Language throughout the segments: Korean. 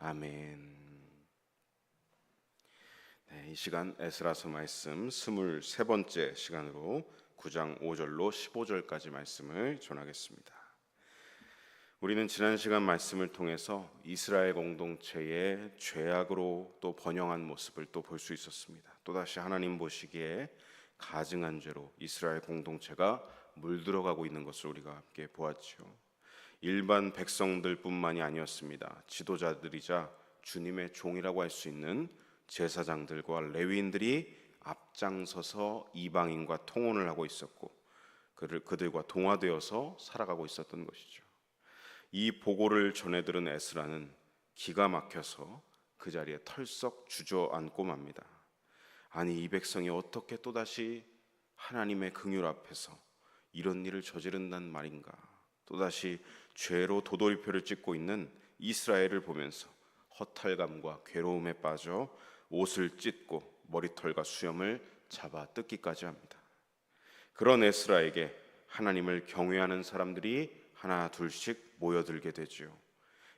아멘. 이 시간 에스라서 말씀 23번째 시간으로 9장 5절로 15절까지 말씀을 전하겠습니다. 우리는 지난 시간 말씀을 통해서 이스라엘 공동체의 죄악으로 또 번영한 모습을 또 볼 수 있었습니다. 또다시 하나님 보시기에 가증한 죄로 이스라엘 공동체가 물들어가고 있는 것을 우리가 함께 보았죠. 일반 백성들뿐만이 아니었습니다. 지도자들이자 주님의 종이라고 할 수 있는 제사장들과 레위인들이 앞장서서 이방인과 통혼을 하고 있었고 그들과 동화되어서 살아가고 있었던 것이죠. 이 보고를 전해 들은 에스라는 기가 막혀서 그 자리에 털썩 주저앉고 맙니다. 아니, 이 백성이 어떻게 또다시 하나님의 긍휼 앞에서 이런 일을 저지른단 말인가. 또다시 죄로 도돌이표를 찍고 있는 이스라엘을 보면서 허탈감과 괴로움에 빠져 옷을 찢고 머리털과 수염을 잡아 뜯기까지 합니다. 그런 에스라에게 하나님을 경외하는 사람들이 하나 둘씩 모여들게 되지요.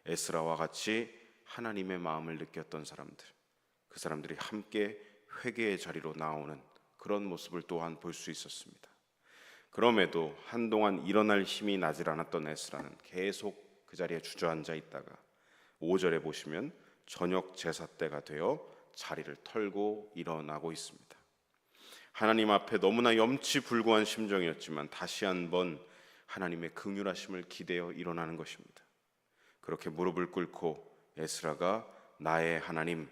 에스라와 같이 하나님의 마음을 느꼈던 사람들, 그 사람들이 함께 회개의 자리로 나오는 그런 모습을 또한 볼 수 있었습니다. 그럼에도 한동안 일어날 힘이 나질 않았던 에스라는 계속 그 자리에 주저앉아 있다가 5절에 보시면 저녁 제사 때가 되어 자리를 털고 일어나고 있습니다. 하나님 앞에 너무나 염치불구한 심정이었지만 다시 한번 하나님의 긍휼하심을 기대어 일어나는 것입니다. 그렇게 무릎을 꿇고 에스라가 나의 하나님,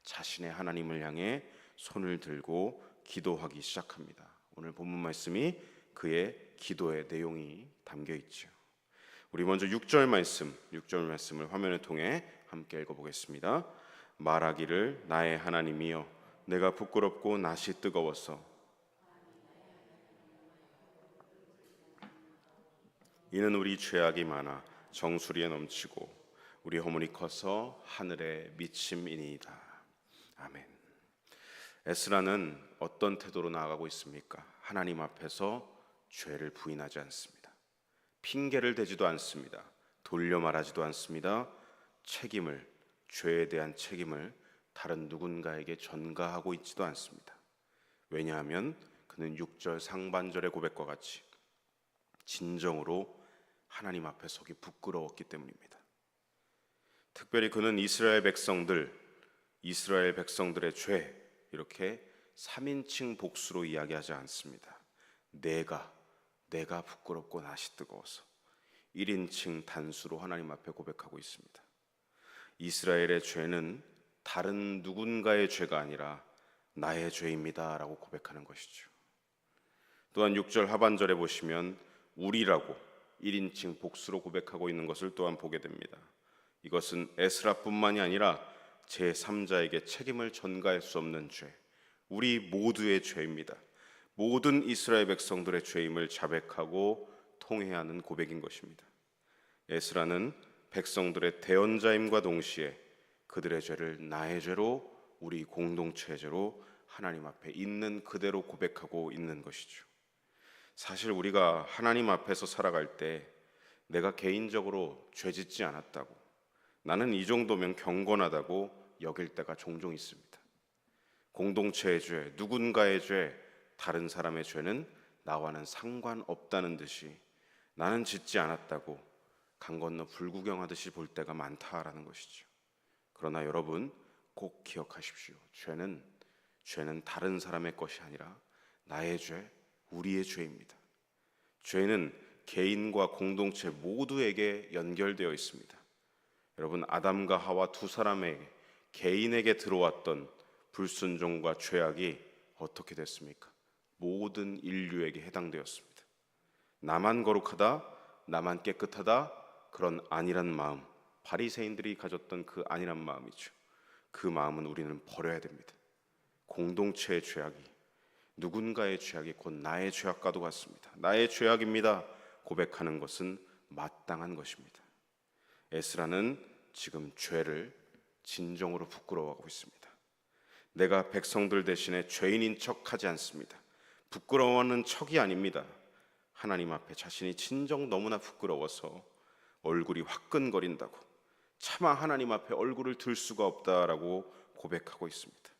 자신의 하나님을 향해 손을 들고 기도하기 시작합니다. 오늘 본문 말씀이 그의 기도의 내용이 담겨 있죠. 우리 먼저 6절 말씀을 화면을 통해 함께 읽어보겠습니다. 말하기를 나의 하나님이여 내가 부끄럽고 낯이 뜨거워서 이는 우리 죄악이 많아 정수리에 넘치고 우리 허물이 커서 하늘에 미침이니이다. 아멘. 에스라는 어떤 태도로 나아가고 있습니까? 하나님 앞에서 죄를 부인하지 않습니다. 핑계를 대지도 않습니다. 돌려 말하지도 않습니다. 죄에 대한 책임을 다른 누군가에게 전가하고 있지도 않습니다. 왜냐하면 그는 6절 상반절의 고백과 같이 진정으로 하나님 앞에 서기 부끄러웠기 때문입니다. 특별히 그는 이스라엘 백성들의 죄, 이렇게 3인칭 복수로 이야기하지 않습니다. 내가 부끄럽고 낯이 뜨거워서 1인칭 단수로 하나님 앞에 고백하고 있습니다. 이스라엘의 죄는 다른 누군가의 죄가 아니라 나의 죄입니다 라고 고백하는 것이죠. 또한 6절 하반절에 보시면 우리라고 1인칭 복수로 고백하고 있는 것을 또한 보게 됩니다. 이것은 에스라뿐만이 아니라 제3자에게 책임을 전가할 수 없는 죄, 우리 모두의 죄입니다. 모든 이스라엘 백성들의 죄임을 자백하고 통회하는 고백인 것입니다. 에스라는 백성들의 대언자임과 동시에 그들의 죄를 나의 죄로, 우리 공동체의 죄로 하나님 앞에 있는 그대로 고백하고 있는 것이죠. 사실 우리가 하나님 앞에서 살아갈 때 내가 개인적으로 죄짓지 않았다고, 나는 이 정도면 경건하다고 여길 때가 종종 있습니다. 공동체의 죄, 누군가의 죄, 다른 사람의 죄는 나와는 상관없다는 듯이 나는 짓지 않았다고 강 건너 불구경하듯이 볼 때가 많다라는 것이죠. 그러나 여러분 꼭 기억하십시오. 죄는 다른 사람의 것이 아니라 나의 죄, 우리의 죄입니다. 죄는 개인과 공동체 모두에게 연결되어 있습니다. 여러분, 아담과 하와 두 사람에게, 개인에게 들어왔던 불순종과 죄악이 어떻게 됐습니까? 모든 인류에게 해당되었습니다. 나만 거룩하다, 나만 깨끗하다, 그런 안일한 마음, 바리새인들이 가졌던 그 안일한 마음이죠. 그 마음은 우리는 버려야 됩니다. 공동체의 죄악이, 누군가의 죄악이 곧 나의 죄악과도 같습니다. 나의 죄악입니다 고백하는 것은 마땅한 것입니다. 에스라는 지금 죄를 진정으로 부끄러워하고 있습니다. 내가 백성들 대신에 죄인인 척하지 않습니다. 부끄러워하는 척이 아닙니다. 하나님 앞에 자신이 진정 너무나 부끄러워서 얼굴이 화끈거린다고, 차마 하나님 앞에 얼굴을 들 수가 없다라고 고백하고 있습니다.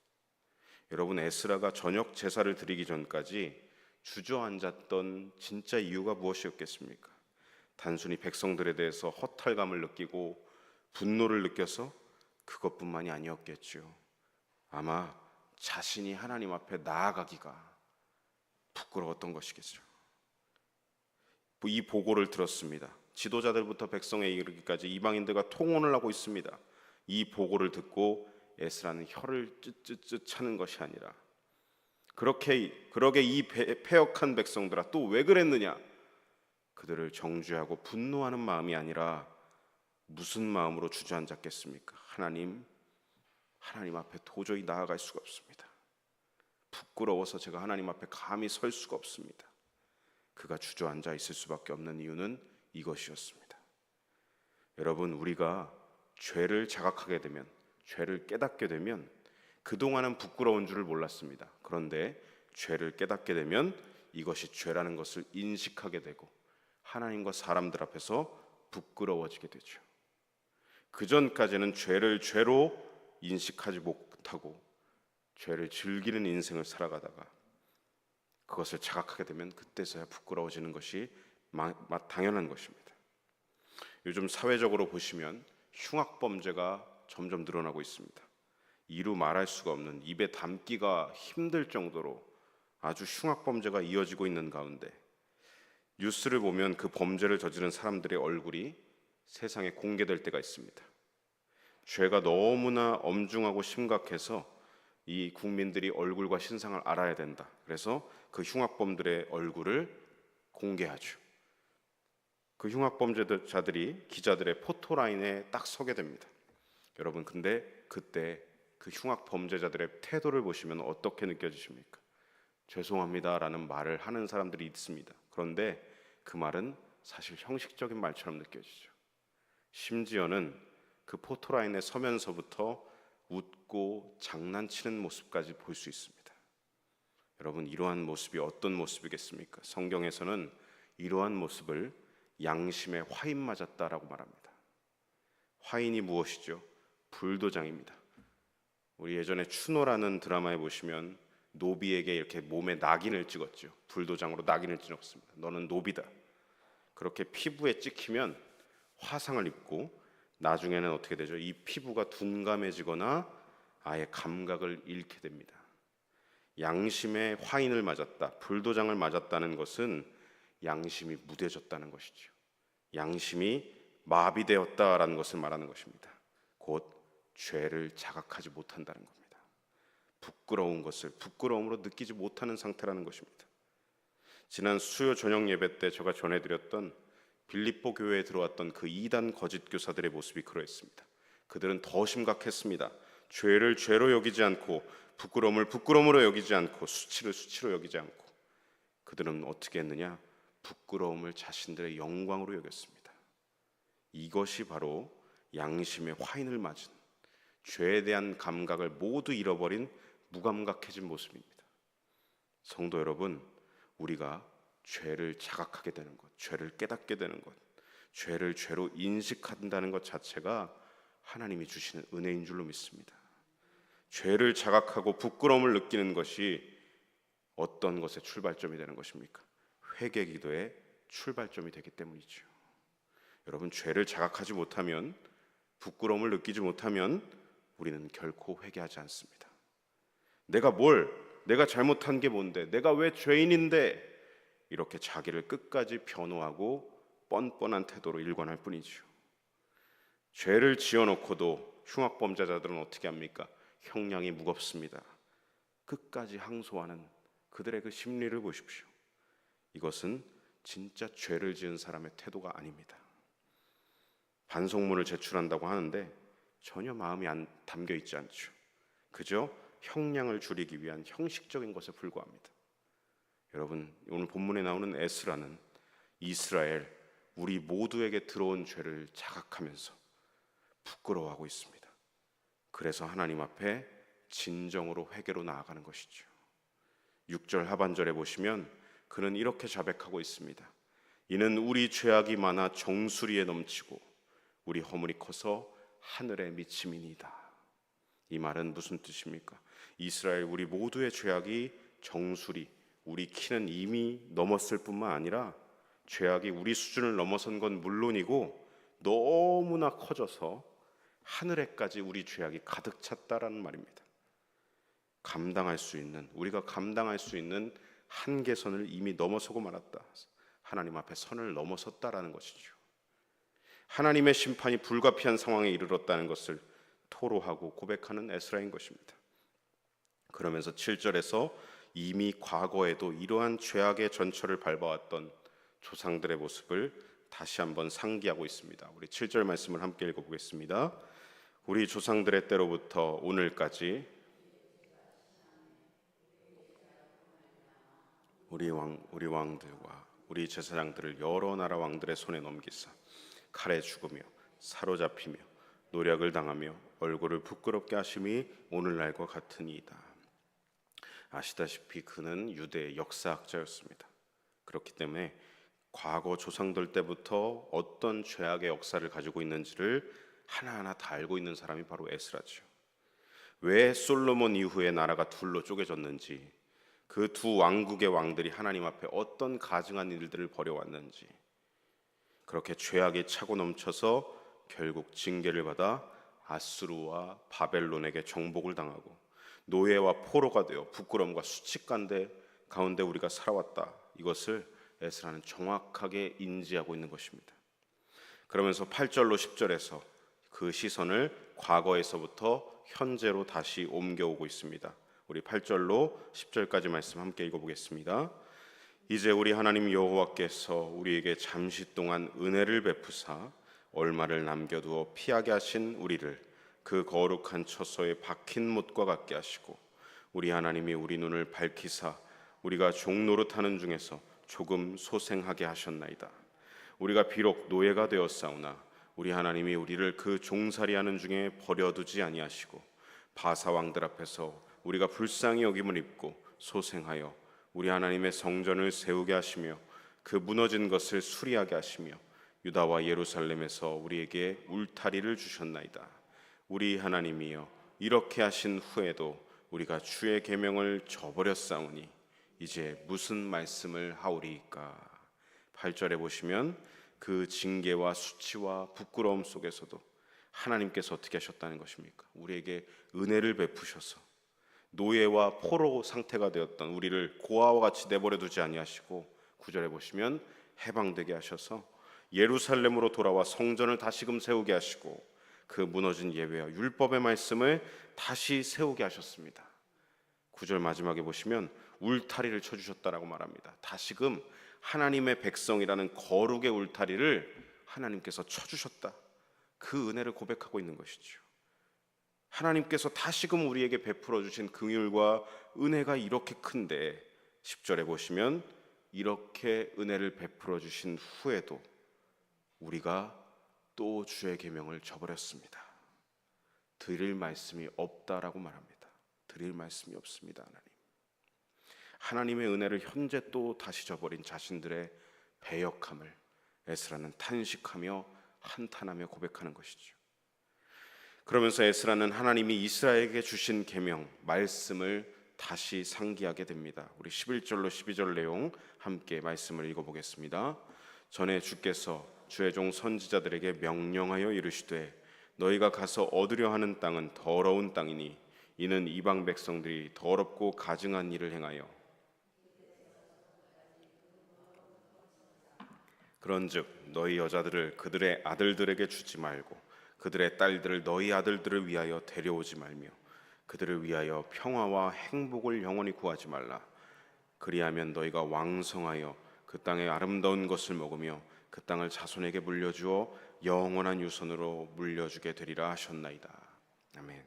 여러분, 에스라가 저녁 제사를 드리기 전까지 주저앉았던 진짜 이유가 무엇이었겠습니까? 단순히 백성들에 대해서 허탈감을 느끼고 분노를 느껴서 그것뿐만이 아니었겠죠. 아마 자신이 하나님 앞에 나아가기가 부끄러웠던 것이겠죠. 이 보고를 들었습니다. 지도자들부터 백성에 이르기까지 이방인들과 통혼을 하고 있습니다. 이 보고를 듣고 에스라는 혀를 쯧쯧쯧 차는 것이 아니라 그러게 이 패역한 백성들아 또 왜 그랬느냐, 그들을 정죄하고 분노하는 마음이 아니라 무슨 마음으로 주저앉았겠습니까? 하나님 앞에 도저히 나아갈 수가 없습니다. 부끄러워서 제가 하나님 앞에 감히 설 수가 없습니다. 그가 주저앉아 있을 수밖에 없는 이유는 이것이었습니다. 여러분, 우리가 죄를 자각하게 되면, 죄를 깨닫게 되면 그동안은 부끄러운 줄을 몰랐습니다. 그런데 죄를 깨닫게 되면 이것이 죄라는 것을 인식하게 되고 하나님과 사람들 앞에서 부끄러워지게 되죠. 그전까지는 죄를 죄로 인식하지 못하고 죄를 즐기는 인생을 살아가다가 그것을 자각하게 되면 그때서야 부끄러워지는 것이 당연한 것입니다. 요즘 사회적으로 보시면 흉악범죄가 점점 늘어나고 있습니다. 이루 말할 수가 없는, 입에 담기가 힘들 정도로 아주 흉악범죄가 이어지고 있는 가운데 뉴스를 보면 그 범죄를 저지른 사람들의 얼굴이 세상에 공개될 때가 있습니다. 죄가 너무나 엄중하고 심각해서 이 국민들이 얼굴과 신상을 알아야 된다. 그래서 그 흉악범들의 얼굴을 공개하죠. 그 흉악범죄자들이 기자들의 포토라인에 딱 서게 됩니다. 여러분, 근데 그때 그 흉악범죄자들의 태도를 보시면 어떻게 느껴지십니까? 죄송합니다라는 말을 하는 사람들이 있습니다. 그런데 그 말은 사실 형식적인 말처럼 느껴지죠. 심지어는 그 포토라인에 서면서부터 웃고 장난치는 모습까지 볼 수 있습니다. 여러분, 이러한 모습이 어떤 모습이겠습니까? 성경에서는 이러한 모습을 양심에 화인 맞았다라고 말합니다. 화인이 무엇이죠? 불도장입니다. 우리 예전에 추노라는 드라마에 보시면 노비에게 이렇게 몸에 낙인을 찍었죠. 불도장으로 낙인을 찍었습니다. 너는 노비다. 그렇게 피부에 찍히면 화상을 입고 나중에는 어떻게 되죠? 이 피부가 둔감해지거나 아예 감각을 잃게 됩니다. 양심에 화인을 맞았다, 불도장을 맞았다는 것은 양심이 무뎌졌다는 것이죠. 양심이 마비되었다라는 것을 말하는 것입니다. 곧 죄를 자각하지 못한다는 겁니다. 부끄러운 것을 부끄러움으로 느끼지 못하는 상태라는 것입니다. 지난 수요 저녁 예배 때 제가 전해드렸던 빌립보 교회에 들어왔던 그 이단 거짓 교사들의 모습이 그러했습니다. 그들은 더 심각했습니다. 죄를 죄로 여기지 않고 부끄러움을 부끄러움으로 여기지 않고 수치를 수치로 여기지 않고 그들은 어떻게 했느냐? 부끄러움을 자신들의 영광으로 여겼습니다. 이것이 바로 양심의 화인을 맞은, 죄에 대한 감각을 모두 잃어버린 무감각해진 모습입니다. 성도 여러분, 우리가 죄를 자각하게 되는 것, 죄를 깨닫게 되는 것, 죄를 죄로 인식한다는 것 자체가 하나님이 주시는 은혜인 줄로 믿습니다. 죄를 자각하고 부끄러움을 느끼는 것이 어떤 것의 출발점이 되는 것입니까? 회개 기도의 출발점이 되기 때문이죠. 여러분, 죄를 자각하지 못하면, 부끄러움을 느끼지 못하면 우리는 결코 회개하지 않습니다. 내가 잘못한 게 뭔데, 내가 왜 죄인인데, 이렇게 자기를 끝까지 변호하고 뻔뻔한 태도로 일관할 뿐이죠. 죄를 지어놓고도 흉악범죄자들은 어떻게 합니까? 형량이 무겁습니다. 끝까지 항소하는 그들의 그 심리를 보십시오. 이것은 진짜 죄를 지은 사람의 태도가 아닙니다. 반성문을 제출한다고 하는데 전혀 마음이 안 담겨 있지 않죠. 그저 형량을 줄이기 위한 형식적인 것에 불과합니다. 여러분, 오늘 본문에 나오는 에스라는 이스라엘, 우리 모두에게 들어온 죄를 자각하면서 부끄러워하고 있습니다. 그래서 하나님 앞에 진정으로 회개로 나아가는 것이죠. 6절 하반절에 보시면 그는 이렇게 자백하고 있습니다. 이는 우리 죄악이 많아 정수리에 넘치고 우리 허물이 커서 하늘에 미침이니이다. 이 말은 무슨 뜻입니까? 이스라엘 우리 모두의 죄악이 정수리, 우리 키는 이미 넘었을 뿐만 아니라 죄악이 우리 수준을 넘어선 건 물론이고 너무나 커져서 하늘에까지 우리 죄악이 가득 찼다라는 말입니다. 우리가 감당할 수 있는 한계선을 이미 넘어서고 말았다. 하나님 앞에 선을 넘어섰다라는 것이죠. 하나님의 심판이 불가피한 상황에 이르렀다는 것을 토로하고 고백하는 에스라인 것입니다. 그러면서 7절에서 이미 과거에도 이러한 죄악의 전철을 밟아왔던 조상들의 모습을 다시 한번 상기하고 있습니다. 우리 7절 말씀을 함께 읽어보겠습니다. 우리 조상들의 때로부터 오늘까지 우리 왕들과 우리 제사장들을 여러 나라 왕들의 손에 넘기사 칼에 죽으며 사로잡히며 노략을 당하며 얼굴을 부끄럽게 하심이 오늘날과 같으니이다. 아시다시피 그는 유대의 역사학자였습니다. 그렇기 때문에 과거 조상들 때부터 어떤 죄악의 역사를 가지고 있는지를 하나하나 다 알고 있는 사람이 바로 에스라죠. 왜 솔로몬 이후에 나라가 둘로 쪼개졌는지, 그 두 왕국의 왕들이 하나님 앞에 어떤 가증한 일들을 벌여왔는지, 그렇게 죄악이 차고 넘쳐서 결국 징계를 받아 아수르와 바벨론에게 정복을 당하고 노예와 포로가 되어 부끄러움과 수치감 가운데 우리가 살아왔다. 이것을 에스라는 정확하게 인지하고 있는 것입니다. 그러면서 8절로 10절에서 그 시선을 과거에서부터 현재로 다시 옮겨오고 있습니다. 우리 8절로 10절까지 말씀 함께 읽어보겠습니다. 이제 우리 하나님 여호와께서 우리에게 잠시 동안 은혜를 베푸사 얼마를 남겨두어 피하게 하신 우리를 그 거룩한 처소에 박힌 못과 같게 하시고 우리 하나님이 우리 눈을 밝히사 우리가 종 노릇하는 중에서 조금 소생하게 하셨나이다. 우리가 비록 노예가 되었사오나 우리 하나님이 우리를 그 종살이하는 중에 버려두지 아니하시고 바사 왕들 앞에서 우리가 불쌍히 여김을 입고 소생하여 우리 하나님의 성전을 세우게 하시며 그 무너진 것을 수리하게 하시며 유다와 예루살렘에서 우리에게 울타리를 주셨나이다. 우리 하나님이여 이렇게 하신 후에도 우리가 주의 계명을 저버렸사오니 이제 무슨 말씀을 하오리이까. 8절에 보시면 그 징계와 수치와 부끄러움 속에서도 하나님께서 어떻게 하셨다는 것입니까? 우리에게 은혜를 베푸셔서 노예와 포로 상태가 되었던 우리를 고아와 같이 내버려 두지 아니하시고 9절에 보시면 해방되게 하셔서 예루살렘으로 돌아와 성전을 다시금 세우게 하시고 그 무너진 예배와 율법의 말씀을 다시 세우게 하셨습니다. 9절 마지막에 보시면 울타리를 쳐주셨다라고 말합니다. 다시금 하나님의 백성이라는 거룩의 울타리를 하나님께서 쳐주셨다. 그 은혜를 고백하고 있는 것이죠. 하나님께서 다시금 우리에게 베풀어 주신 긍휼과 은혜가 이렇게 큰데 10절에 보시면 이렇게 은혜를 베풀어 주신 후에도 우리가 또 주의 계명을 저버렸습니다. 드릴 말씀이 없다라고 말합니다. 드릴 말씀이 없습니다. 하나님의 은혜를 현재 또 다시 저버린 자신들의 배역함을 에스라는 탄식하며 한탄하며 고백하는 것이죠. 그러면서 에스라는 하나님이 이스라엘에게 주신 계명 말씀을 다시 상기하게 됩니다. 우리 11절로 12절 내용 함께 말씀을 읽어보겠습니다. 전에 주께서 주의 종 선지자들에게 명령하여 이르시되 너희가 가서 얻으려 하는 땅은 더러운 땅이니 이는 이방 백성들이 더럽고 가증한 일을 행하여 그런즉 너희 여자들을 그들의 아들들에게 주지 말고 그들의 딸들을 너희 아들들을 위하여 데려오지 말며 그들을 위하여 평화와 행복을 영원히 구하지 말라. 그리하면 너희가 왕성하여 그 땅의 아름다운 것을 먹으며 그 땅을 자손에게 물려주어 영원한 유선으로 물려주게 되리라 하셨나이다. 아멘.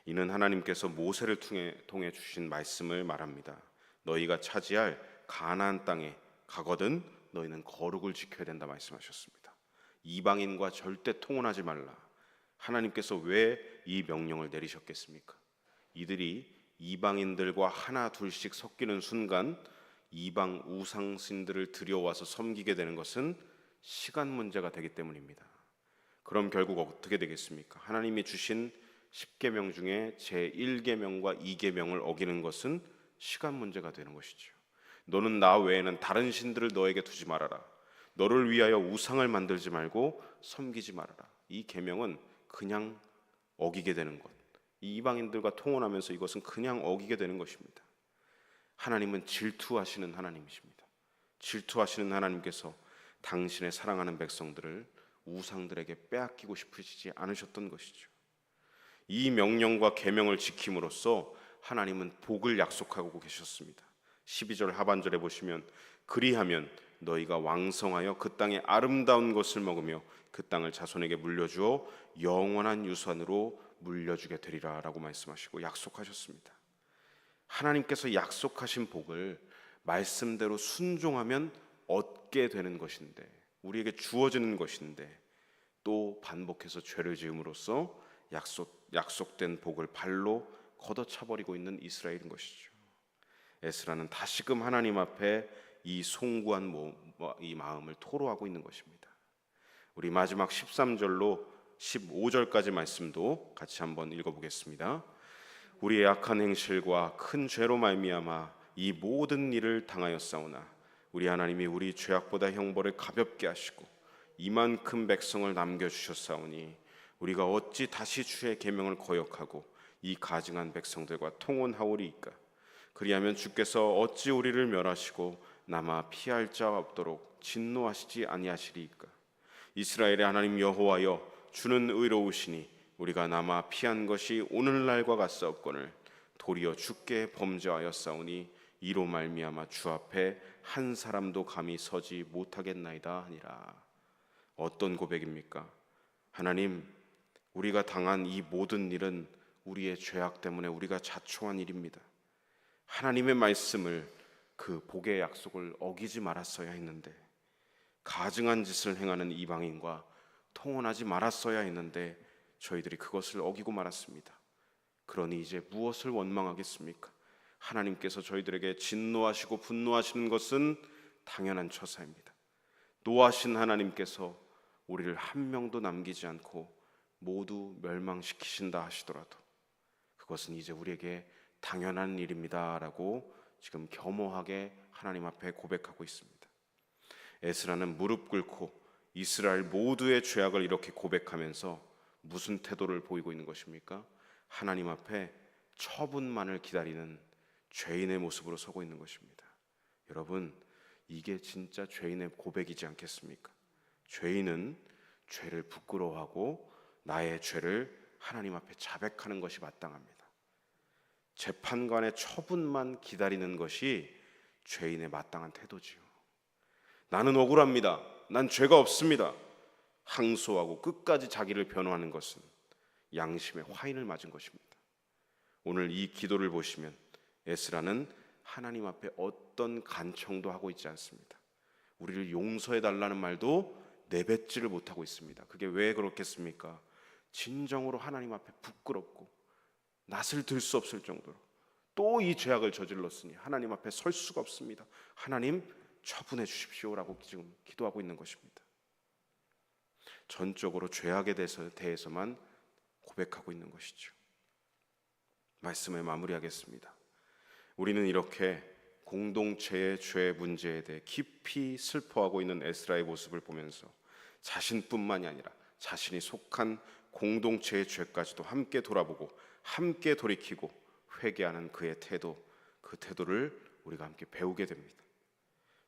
이는 하나님께서 모세를 통해 주신 말씀을 말합니다. 너희가 차지할 가나안 땅에 가거든 너희는 거룩을 지켜야 된다 말씀하셨습니다. 이방인과 절대 통혼하지 말라. 하나님께서 왜 이 명령을 내리셨겠습니까? 이들이 이방인들과 하나 둘씩 섞이는 순간 이방 우상신들을 들여와서 섬기게 되는 것은 시간 문제가 되기 때문입니다. 그럼 결국 어떻게 되겠습니까? 하나님이 주신 10계명 중에 제1계명과 2계명을 어기는 것은 시간 문제가 되는 것이죠. 너는 나 외에는 다른 신들을 너에게 두지 말아라. 너를 위하여 우상을 만들지 말고 섬기지 말아라. 이 계명은 그냥 어기게 되는 것. 이 이방인들과 통혼하면서 이것은 그냥 어기게 되는 것입니다. 하나님은 질투하시는 하나님이십니다. 질투하시는 하나님께서 당신의 사랑하는 백성들을 우상들에게 빼앗기고 싶으시지 않으셨던 것이죠. 이 명령과 계명을 지킴으로써 하나님은 복을 약속하고 계셨습니다. 12절 하반절에 보시면 그리하면 너희가 왕성하여 그 땅의 아름다운 것을 먹으며 그 땅을 자손에게 물려주어 영원한 유산으로 물려주게 되리라 라고 말씀하시고 약속하셨습니다. 하나님께서 약속하신 복을 말씀대로 순종하면 얻게 되는 것인데, 우리에게 주어지는 것인데, 또 반복해서 죄를 지음으로써 약속된 복을 발로 걷어차버리고 있는 이스라엘인 것이죠. 에스라는 다시금 하나님 앞에 이 송구한 이 마음을 토로하고 있는 것입니다. 우리 마지막 13절로 15절까지 말씀도 같이 한번 읽어보겠습니다. 우리의 악한 행실과 큰 죄로 말미암아 이 모든 일을 당하였사오나 우리 하나님이 우리 죄악보다 형벌을 가볍게 하시고 이만큼 백성을 남겨주셨사오니 우리가 어찌 다시 주의 계명을 거역하고 이 가증한 백성들과 통혼하오리이까. 그리하면 주께서 어찌 우리를 멸하시고 남아 피할 자 없도록 진노하시지 아니하시리이까. 이스라엘의 하나님 여호와여, 주는 의로우시니 우리가 남아 피한 것이 오늘날과 같사옵거늘 도리어 주께 범죄하였사오니 이로 말미암아 주 앞에 한 사람도 감히 서지 못하겠나이다 하니라. 어떤 고백입니까? 하나님, 우리가 당한 이 모든 일은 우리의 죄악 때문에 우리가 자초한 일입니다. 하나님의 말씀을, 그 복의 약속을 어기지 말았어야 했는데, 가증한 짓을 행하는 이방인과 통혼하지 말았어야 했는데 저희들이 그것을 어기고 말았습니다. 그러니 이제 무엇을 원망하겠습니까? 하나님께서 저희들에게 진노하시고 분노하시는 것은 당연한 처사입니다. 노하신 하나님께서 우리를 한 명도 남기지 않고 모두 멸망시키신다 하시더라도 그것은 이제 우리에게 당연한 일입니다 라고 지금 겸허하게 하나님 앞에 고백하고 있습니다. 에스라는 무릎 꿇고 이스라엘 모두의 죄악을 이렇게 고백하면서 무슨 태도를 보이고 있는 것입니까? 하나님 앞에 처분만을 기다리는 죄인의 모습으로 서고 있는 것입니다. 여러분, 이게 진짜 죄인의 고백이지 않겠습니까? 죄인은 죄를 부끄러워하고 나의 죄를 하나님 앞에 자백하는 것이 마땅합니다. 재판관의 처분만 기다리는 것이 죄인의 마땅한 태도지요. 나는 억울합니다. 난 죄가 없습니다. 항소하고 끝까지 자기를 변호하는 것은 양심의 화인을 맞은 것입니다. 오늘 이 기도를 보시면 에스라는 하나님 앞에 어떤 간청도 하고 있지 않습니다. 우리를 용서해 달라는 말도 내뱉지를 못하고 있습니다. 그게 왜 그렇겠습니까? 진정으로 하나님 앞에 부끄럽고 낯을 들 수 없을 정도로 또 이 죄악을 저질렀으니 하나님 앞에 설 수가 없습니다. 하나님 처분해 주십시오라고 지금 기도하고 있는 것입니다. 전적으로 죄악에 대해서만 고백하고 있는 것이죠. 말씀을 마무리하겠습니다. 우리는 이렇게 공동체의 죄 문제에 대해 깊이 슬퍼하고 있는 에스라의 모습을 보면서 자신뿐만이 아니라 자신이 속한 공동체의 죄까지도 함께 돌아보고 함께 돌이키고 회개하는 그의 태도, 그 태도를 우리가 함께 배우게 됩니다.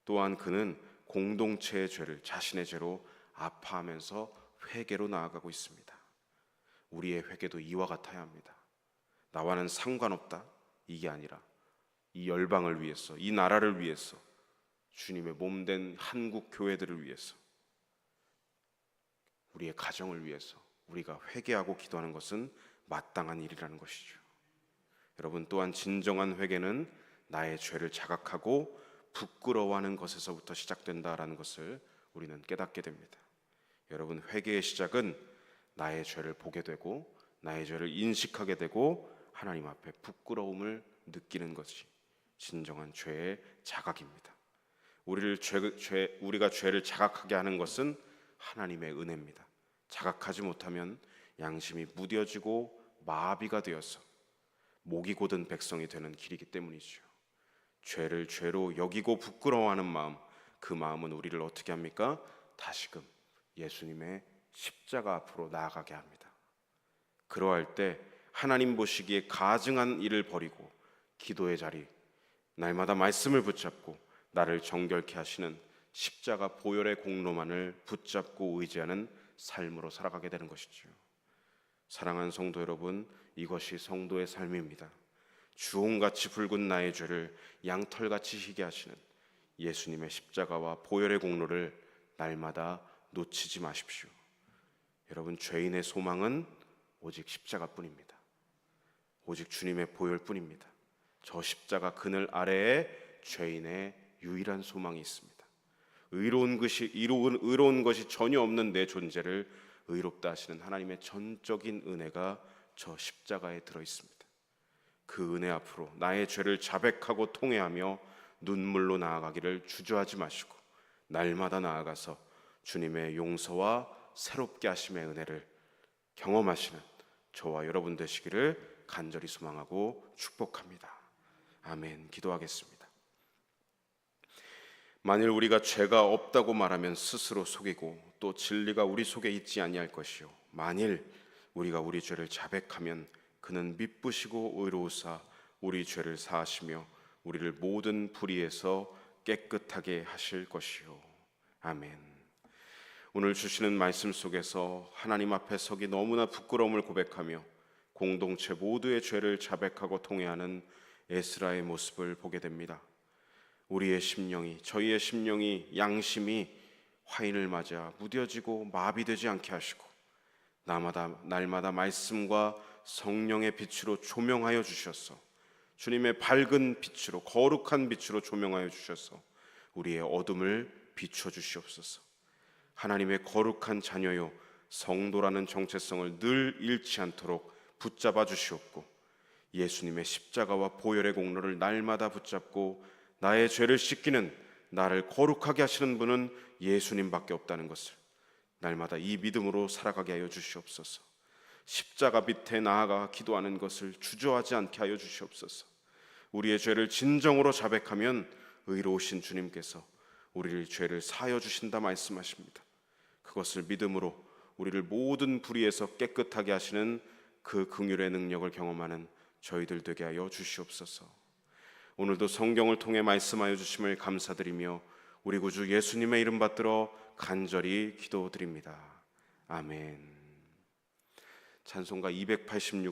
또한 그는 공동체의 죄를 자신의 죄로 아파하면서 회개로 나아가고 있습니다. 우리의 회개도 이와 같아야 합니다. 나와는 상관없다, 이게 아니라 이 열방을 위해서, 이 나라를 위해서, 주님의 몸된 한국 교회들을 위해서, 우리의 가정을 위해서 우리가 회개하고 기도하는 것은 마땅한 일이라는 것이죠. 여러분, 또한 진정한 회개는 나의 죄를 자각하고 부끄러워하는 것에서부터 시작된다라는 것을 우리는 깨닫게 됩니다. 여러분, 회개의 시작은 나의 죄를 보게 되고 나의 죄를 인식하게 되고 하나님 앞에 부끄러움을 느끼는 것이 진정한 죄의 자각입니다. 우리가 죄를 자각하게 하는 것은 하나님의 은혜입니다. 자각하지 못하면 양심이 무뎌지고 마비가 되어서 목이 곧은 백성이 되는 길이기 때문이죠. 죄를 죄로 여기고 부끄러워하는 마음, 그 마음은 우리를 어떻게 합니까? 다시금 예수님의 십자가 앞으로 나아가게 합니다. 그러할 때 하나님 보시기에 가증한 일을 버리고 기도의 자리, 날마다 말씀을 붙잡고 나를 정결케 하시는 십자가 보혈의 공로만을 붙잡고 의지하는 삶으로 살아가게 되는 것이죠. 사랑하는 성도 여러분, 이것이 성도의 삶입니다. 주홍같이 붉은 나의 죄를 양털같이 희게 하시는 예수님의 십자가와 보혈의 공로를 날마다 놓치지 마십시오. 여러분, 죄인의 소망은 오직 십자가뿐입니다. 오직 주님의 보혈뿐입니다. 저 십자가 그늘 아래에 죄인의 유일한 소망이 있습니다. 의로운 것이 전혀 없는 내 존재를 의롭다 하시는 하나님의 전적인 은혜가 저 십자가에 들어 있습니다. 그 은혜 앞으로 나의 죄를 자백하고 통회하며 눈물로 나아가기를 주저하지 마시고 날마다 나아가서 주님의 용서와 새롭게 하심의 은혜를 경험하시는 저와 여러분 되시기를 간절히 소망하고 축복합니다. 아멘. 기도하겠습니다. 만일 우리가 죄가 없다고 말하면 스스로 속이고 또 진리가 우리 속에 있지 아니할 것이요 만일 우리가 우리 죄를 자백하면 그는 미쁘시고 의로우사 우리 죄를 사하시며 우리를 모든 불의에서 깨끗하게 하실 것이요 아멘. 오늘 주시는 말씀 속에서 하나님 앞에 서기 너무나 부끄러움을 고백하며 공동체 모두의 죄를 자백하고 통회하는 에스라의 모습을 보게 됩니다. 우리의 심령이, 저희의 심령이, 양심이 화인을 맞아 무뎌지고 마비되지 않게 하시고 날마다 말씀과 성령의 빛으로 조명하여 주셔서 주님의 밝은 빛으로, 거룩한 빛으로 조명하여 주셔서 우리의 어둠을 비춰 주시옵소서. 하나님의 거룩한 자녀요 성도라는 정체성을 늘 잃지 않도록 붙잡아 주시옵고 예수님의 십자가와 보혈의 공로를 날마다 붙잡고 나의 죄를 씻기는, 나를 거룩하게 하시는 분은 예수님밖에 없다는 것을 날마다 이 믿음으로 살아가게 하여 주시옵소서. 십자가 밑에 나아가 기도하는 것을 주저하지 않게 하여 주시옵소서. 우리의 죄를 진정으로 자백하면 의로우신 주님께서 우리의 죄를 사하여 주신다 말씀하십니다. 그것을 믿음으로 우리를 모든 불의에서 깨끗하게 하시는 그 긍휼의 능력을 경험하는 저희들 되게 하여 주시옵소서. 오늘도 성경을 통해 말씀하여 주심을 감사드리며 우리 구주 예수님의 이름 받들어 간절히 기도드립니다. 아멘. 찬송가 286